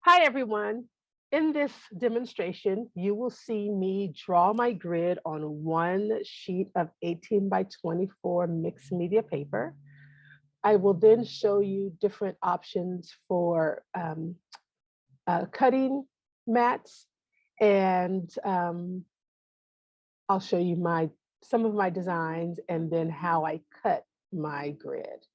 Hi, everyone. In this demonstration, you will see me draw my grid on one sheet of 18 by 24 mixed media paper. I will then show you different options for cutting mats, and I'll show you some of my designs and then how I cut my grid.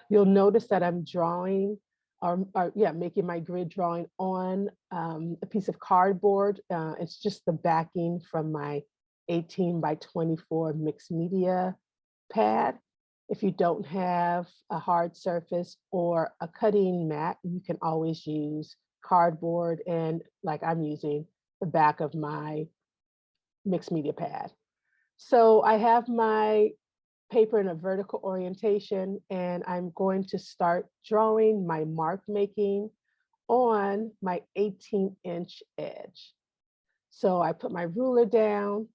You'll notice that I'm drawing making my grid drawing on a piece of cardboard. It's just the backing from my 18 by 24 mixed media pad. If you don't have a hard surface or a cutting mat, you can always use cardboard, and like I'm using the back of my mixed media pad. So I have my paper in a vertical orientation, and I'm going to start drawing my mark making on my 18-inch edge. So I put my ruler down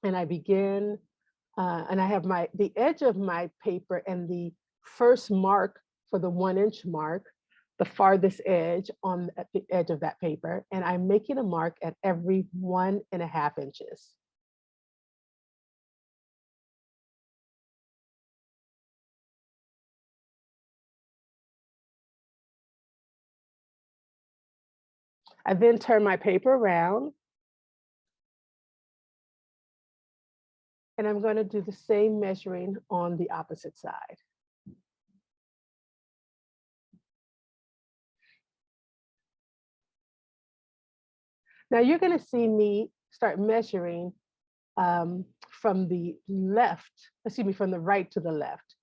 and I begin, and I have the edge of my paper and the first mark for the 1-inch mark, the farthest edge at the edge of that paper, and I'm making a mark at every 1.5 inches. I then turn my paper around, and I'm going to do the same measuring on the opposite side. Now you're going to see me start measuring from the right to the left.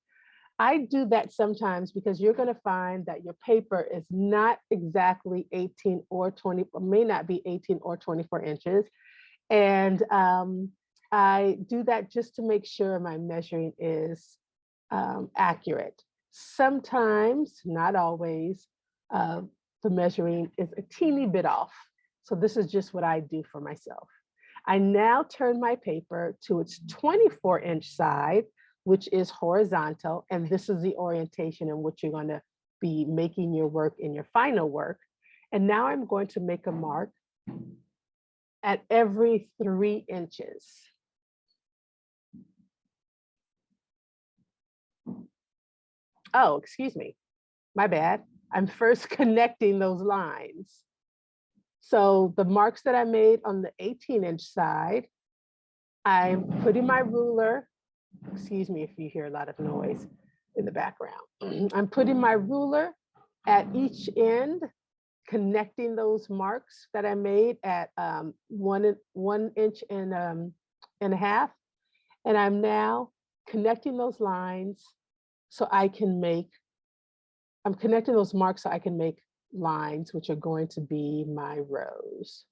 I do that sometimes because you're going to find that your paper is not exactly 18 or 20, or may not be 18 or 24 inches. And I do that just to make sure my measuring is accurate. Sometimes, not always, the measuring is a teeny bit off. So this is just what I do for myself. I now turn my paper to its 24-inch side, which is horizontal, and this is the orientation in which you're going to be making your work in your final work. And now I'm going to make a mark at every 3 inches. Oh, excuse me, my bad. I'm first connecting those lines. So the marks that I made on the 18-inch side, I'm putting my ruler, excuse me if you hear a lot of noise in the background. I'm putting my ruler at each end, connecting those marks that I made at 1 inch and a half. And I'm now connecting those lines so I can make, I'm connecting those marks so I can make lines, which are going to be my rows.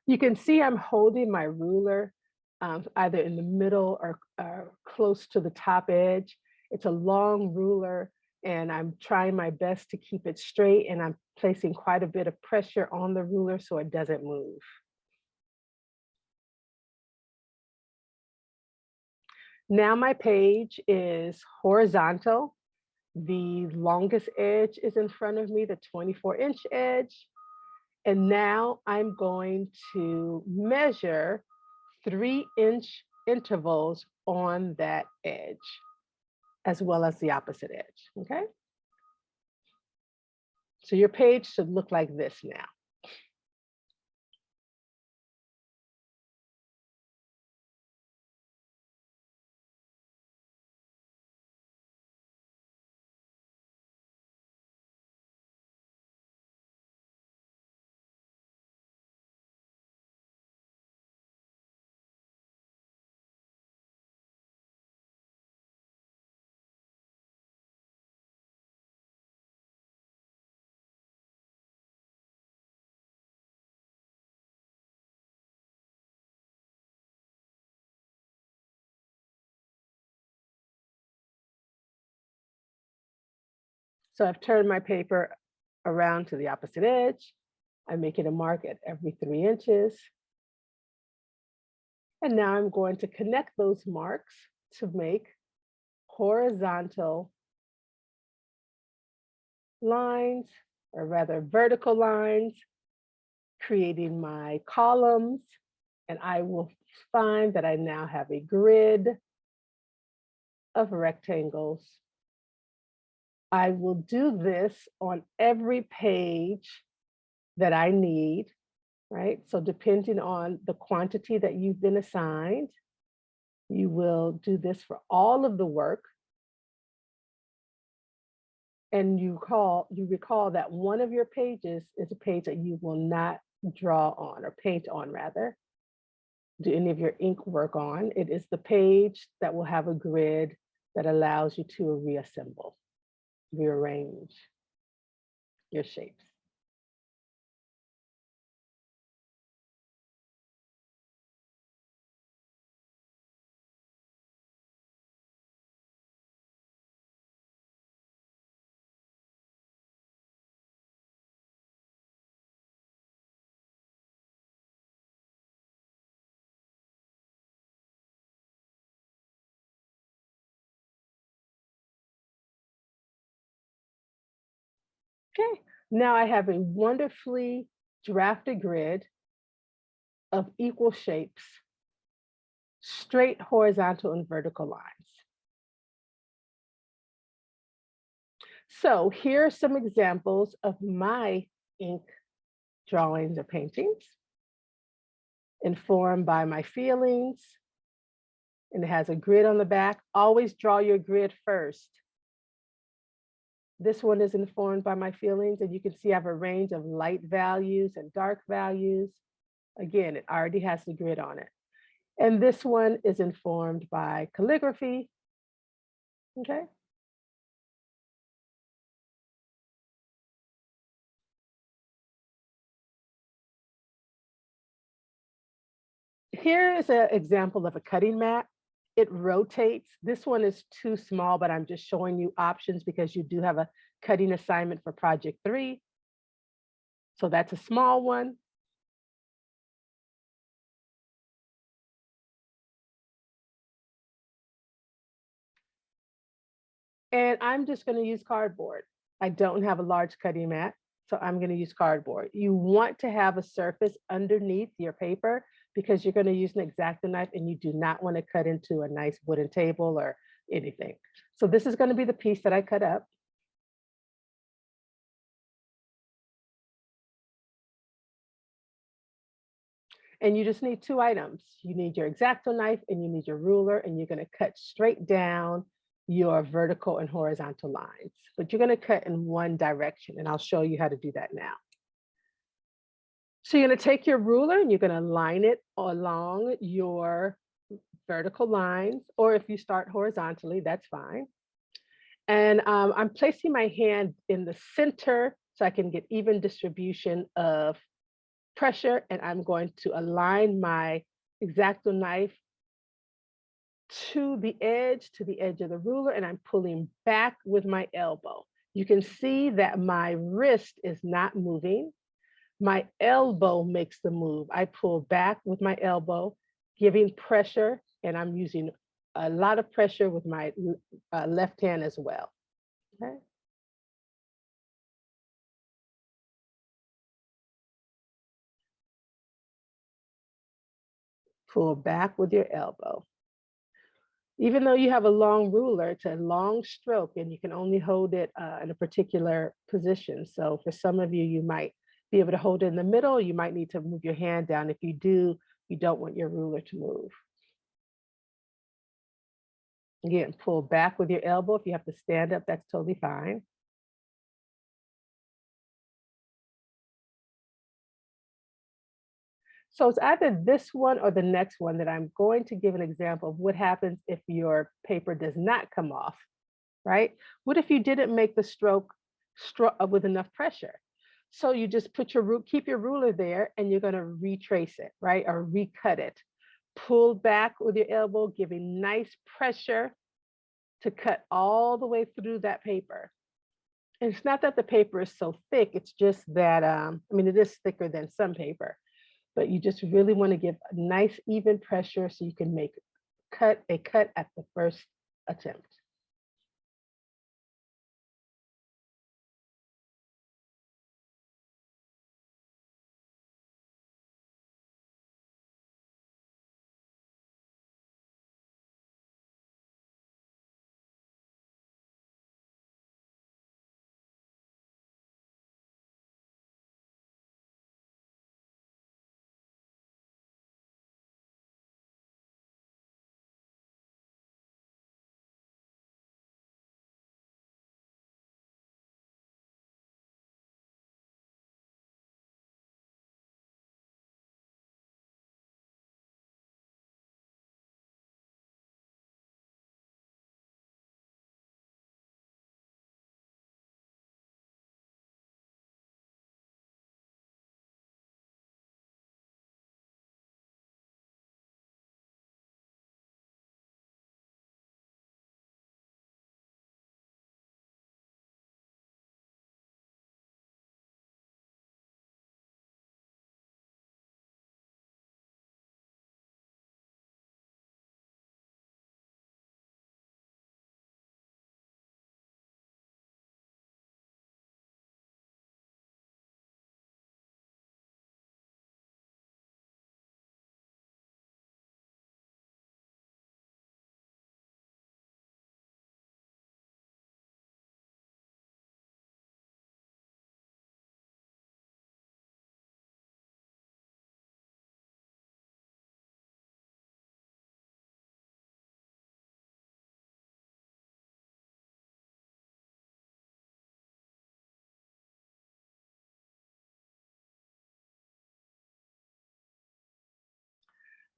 You can see I'm holding my ruler either in the middle or close to the top edge. It's a long ruler, and I'm trying my best to keep it straight, and I'm placing quite a bit of pressure on the ruler so it doesn't move. Now my page is horizontal. The longest edge is in front of me, the 24-inch edge. And now I'm going to measure 3-inch intervals on that edge, as well as the opposite edge, okay? So your page should look like this now. So I've turned my paper around to the opposite edge. I'm making a mark at every 3 inches. And now I'm going to connect those marks to make horizontal lines, or rather vertical lines, creating my columns. And I will find that I now have a grid of rectangles. I will do this on every page that I need, right? So depending on the quantity that you've been assigned, you will do this for all of the work. And you recall that one of your pages is a page that you will not draw on, or paint on rather, do any of your ink work on. It is the page that will have a grid that allows you to reassemble, rearrange your shapes. Okay, now I have a wonderfully drafted grid of equal shapes, straight, horizontal, and vertical lines. So here are some examples of my ink drawings or paintings, informed by my feelings, and it has a grid on the back. Always draw your grid first. This one is informed by my feelings, and you can see I have a range of light values and dark values. Again, it already has the grid on it. And this one is informed by calligraphy, okay? Here is an example of a cutting mat. It rotates. This one is too small, but I'm just showing you options because you do have a cutting assignment for project 3. So that's a small one. And I'm just going to use cardboard. I don't have a large cutting mat, so I'm going to use cardboard. You want to have a surface underneath your paper because you're going to use an X-Acto knife, and you do not want to cut into a nice wooden table or anything. So this is going to be the piece that I cut up. And you just need 2 items. You need your X-Acto knife and you need your ruler, and you're going to cut straight down your vertical and horizontal lines. But you're going to cut in one direction, and I'll show you how to do that now. So you're going to take your ruler and you're going to line it along your vertical lines, or if you start horizontally, that's fine. And I'm placing my hand in the center so I can get even distribution of pressure, and I'm going to align my X-Acto knife to the edge of the ruler, and I'm pulling back with my elbow. You can see that my wrist is not moving. My elbow makes the move. I pull back with my elbow, giving pressure, and I'm using a lot of pressure with my left hand as well. Okay. Pull back with your elbow. Even though you have a long ruler, it's a long stroke, and you can only hold it in a particular position. So for some of you, you might be able to hold it in the middle. You might need to move your hand down. If you do, you don't want your ruler to move. Again, pull back with your elbow. If you have to stand up, that's totally fine. So it's either this one or the next one that I'm going to give an example of what happens if your paper does not come off, right? What if you didn't make the stroke with enough pressure? So you just keep your ruler there, and you're going to retrace it, right? Or recut it. Pull back with your elbow, giving nice pressure to cut all the way through that paper. And it's not that the paper is so thick, it's just that, I mean, it is thicker than some paper, but you just really want to give a nice even pressure so you can make a cut at the first attempt.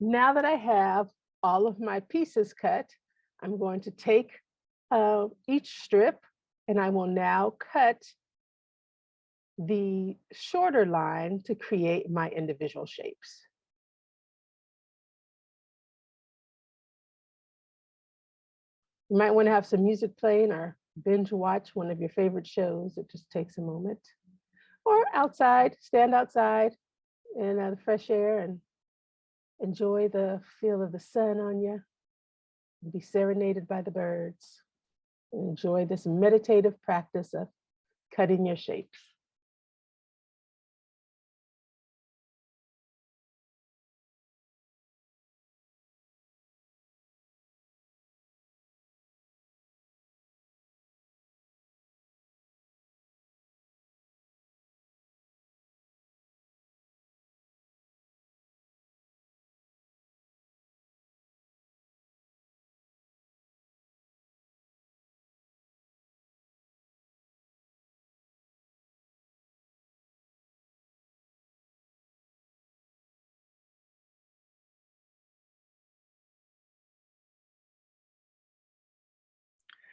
Now that I have all of my pieces cut, I'm going to take each strip and I will now cut the shorter line to create my individual shapes. You might want to have some music playing or binge watch one of your favorite shows. It just takes a moment. Or outside, stand outside in the fresh air and enjoy the feel of the sun on you. Be serenaded by the birds. Enjoy this meditative practice of cutting your shapes.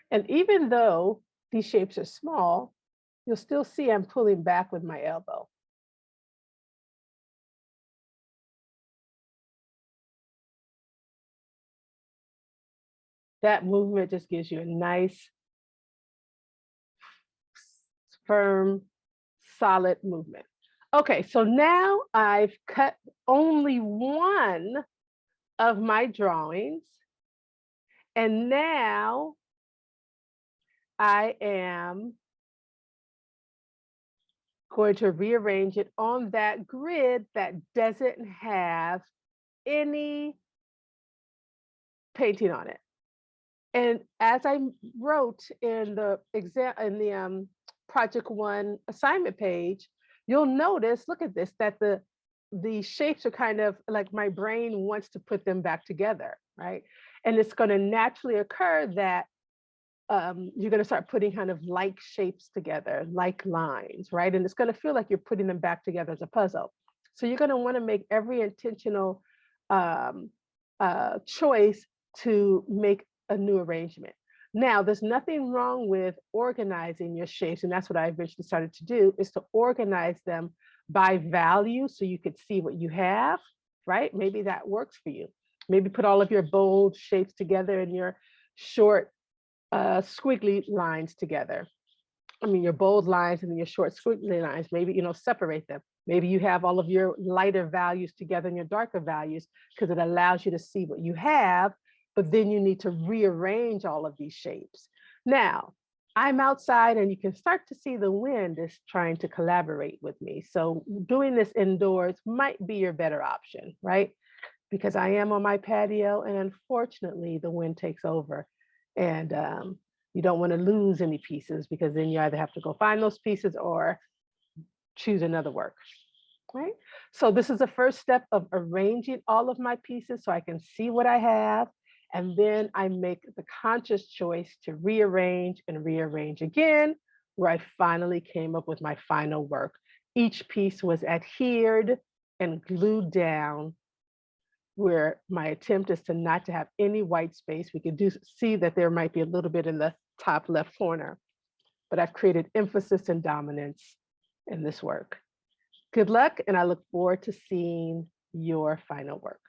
And even though these shapes are small, you'll still see I'm pulling back with my elbow. That movement just gives you a nice, firm, solid movement. Okay, so now I've cut only one of my drawings. And now I am going to rearrange it on that grid that doesn't have any painting on it. And as I wrote in the project one assignment page, you'll notice, look at this, that the shapes are kind of like my brain wants to put them back together, right? And it's going to naturally occur that you're going to start putting kind of like shapes together, like lines, right? And it's going to feel like you're putting them back together as a puzzle. So you're going to want to make every intentional choice to make a new arrangement. Now, there's nothing wrong with organizing your shapes, and that's what I eventually started to do, is to organize them by value so you could see what you have, right? Maybe that works for you. Maybe put all of your bold shapes together and your short squiggly lines together. your bold lines and then your short squiggly lines, maybe, separate them. Maybe you have all of your lighter values together and your darker values because it allows you to see what you have, but then you need to rearrange all of these shapes. Now, I'm outside and you can start to see the wind is trying to collaborate with me. So doing this indoors might be your better option, right? Because I am on my patio and unfortunately the wind takes over and you don't want to lose any pieces because then you either have to go find those pieces or choose another work, right? So this is the first step of arranging all of my pieces so I can see what I have. And then I make the conscious choice to rearrange and rearrange again, where I finally came up with my final work. Each piece was adhered and glued down, where my attempt is to not to have any white space. We can see that there might be a little bit in the top left corner, but I've created emphasis and dominance in this work. Good luck, and I look forward to seeing your final work.